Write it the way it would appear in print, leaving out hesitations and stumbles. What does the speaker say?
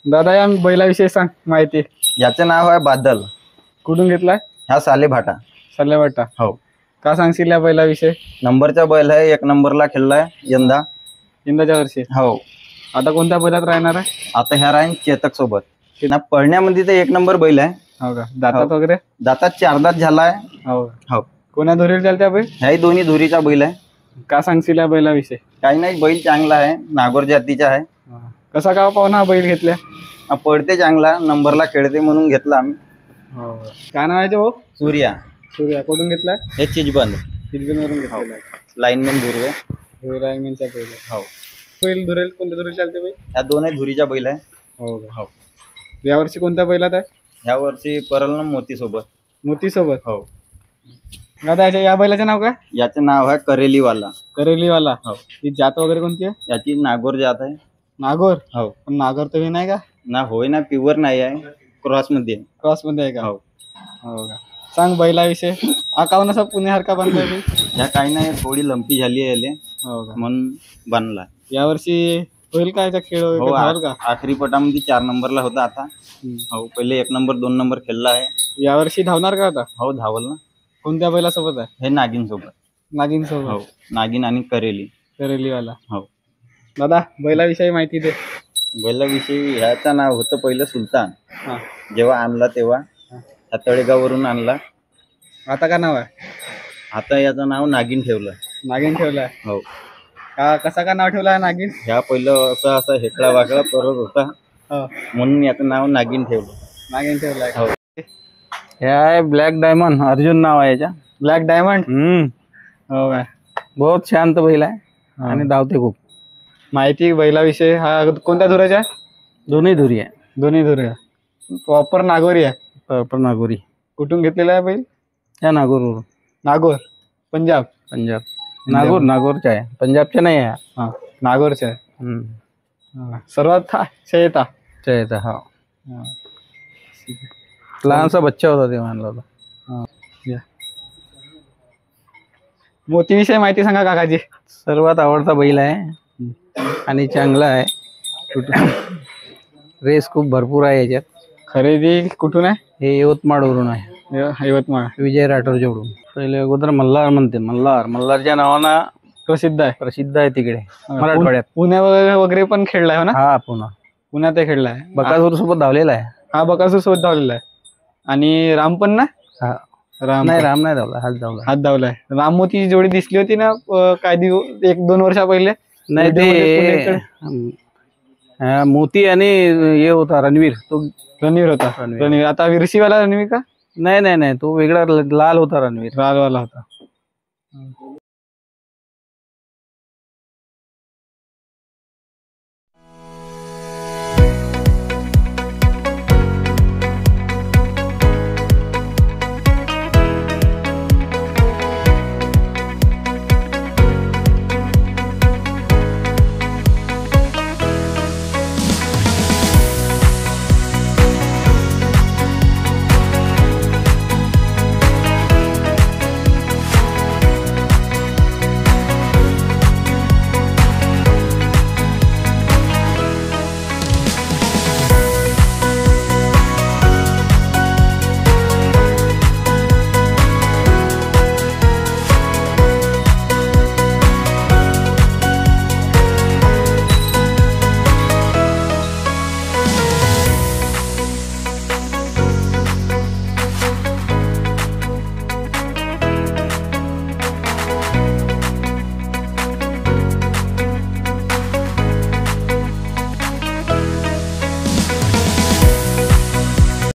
दादा या बैलाविषयी सांग माहिती। याचं नाव आहे बादल। कुठून घेतलाय? हा सालेभाटा। सल्लेवाटा। हो। का सांगशील या बैलाविषयी? नंबरचा बैल आहे, 1 नंबरला खेळलाय यंदा। यंदाच्या वर्षी हो। आता कोणत्या बैलात राहणार आहे? आता ह्या राहीन चेतक सोबत ना। पळण्यामध्ये तर 1 नंबर बैल आहे। हो का? दातात वगैरे? दातात 4 दात झालाय। हो हो। कोण्या धुरीला चालत्या बैल? ह्याही दोन्ही धुरीचा बैल आहे। का सांगशील या बैलाविषयी? काही नाही, बैल चांगला आहे, नागोर जातीचा आहे। कसा का पाहुणा बैल घेतल्या? पळते चांगला, नंबरला खेळते म्हणून घेतला आम्ही। हो। काय नाव आहे भाऊ? सूर्या। सूर्या कुठून घेतलाय? हे चिजबंद वरून घेतलेला आहे। लाईनमॅन धुर्वे। धुरांचा बैल हो। बैल धुरेल कोणत्या धुरीला चालते बैल? ह्या दोन्ही धुरीचा बैल आहे। हो का? हो। यावर्षी कोणत्या बैलात आहे? ह्या वर्षी परल ना मोती सोबत। मोती सोबत? हो। दादा या बैलाचे नाव काय? याचं नाव आहे करेलीवाला। करेलीवाला। हो। ही जात वगैरे कोणती आहे? याची नागोर जात आहे। नागोर? हो। पण नागोर तर हे नाही का? ना होय ना, प्युअर नाही आहे, क्रॉस मध्ये। क्रॉस मध्ये आहे का? हो। हो का? सांग बैलाविषयी। आकावून असा पुण्यासारखा बांधलाय बैल? ह्या काही नाही, थोडी लंपी झाली आहे याले, हो का? म्हणून बांधला। यावर्षी होईल का याचा खेळ हो। धावाल का? आखरी पटामध्ये 4 नंबरला होता आता। हो, पहिले 1 नंबर 2 नंबर खेळला आहे। यावर्षी धावणार का आता? हो, धावल ना। कोणत्या बैलासोबत आहे? हे नागिन सोबत। नागिन सोबत? हो, नागिन आणि करेली। करेलीवाला। हो। दादा बैलाविषयी माहिती दे। बैलाविषयी ह्याचं नाव होतं पहिलं सुलतान। हा। जेव्हा आणला तेव्हा ह्या तळेगाववरून आणला। आता का नाव आहे? आता याचं नाव नागिन ठेवलं। नागिन ठेवलाय? हो। का कसा का नाव ठेवलाय नागिन? ह्या पहिलं असं हेकडा वाकडा परत होता, हो म्हणून याचं नाव नागिन ठेवलं। नागिन ठेवलाय? हो। हे आहे ब्लॅक डायमंड, अर्जुन नाव आहे याचा। Black diamond? हो काय? बहुत शांत बैल आहे आणि धावते खूप। माहिती बैलाविषयी। हा कोणत्या धुराचा आहे? दोन्ही धुरी आहे। दोन्ही धुरे? प्रॉपर नागोरी आहे? प्रॉपर नागोरी। कुठून घेतलेला आहे बैल? या नागोरवरून। नागोर पंजाब? पंजाब। नागोरचा आहे, पंजाबचा नाही आहे। हा, नागोरचा आहे। सर्वात शयता चयता। हा। लहानसा बच्चा होता तेव्हा आणला होता। मोतीविषयी माहिती सांगा काकाजी। सर्वात आवडता बैल आहे आणि चांगला आहे। रेस खूप भरपूर आहे याच्यात। खरेदी कुठून आहे? हे यवतमाळवरून आहे। यवतमाळ? विजय राठोड जोडून। पहिले अगोदर मल्हार म्हणते, मल्हारच्या नावानं प्रसिद्ध आहे। प्रसिद्ध आहे तिकडे मराठवाड्यात। पुण्या वगैरे पण खेळलाय हो ना? हा, पुण्यात खेळलाय। बकासूर सोबत धावलेला आहे। हा, बकासूर सोबत धावलेला आहे। आणि राम पण ना? राम नाही धावला, हात धावलाय। राम मोतीची जोडी दिसली होती ना काय 1-2 वर्षा पहिले? नाही, ते मोती आणि हे होता रणवीर। तो रणवीर होता? रणवीर आता विरशीवाला रणवीर का? नाही, तो वेगळा लाल होता रणवीर। लालवाला होता।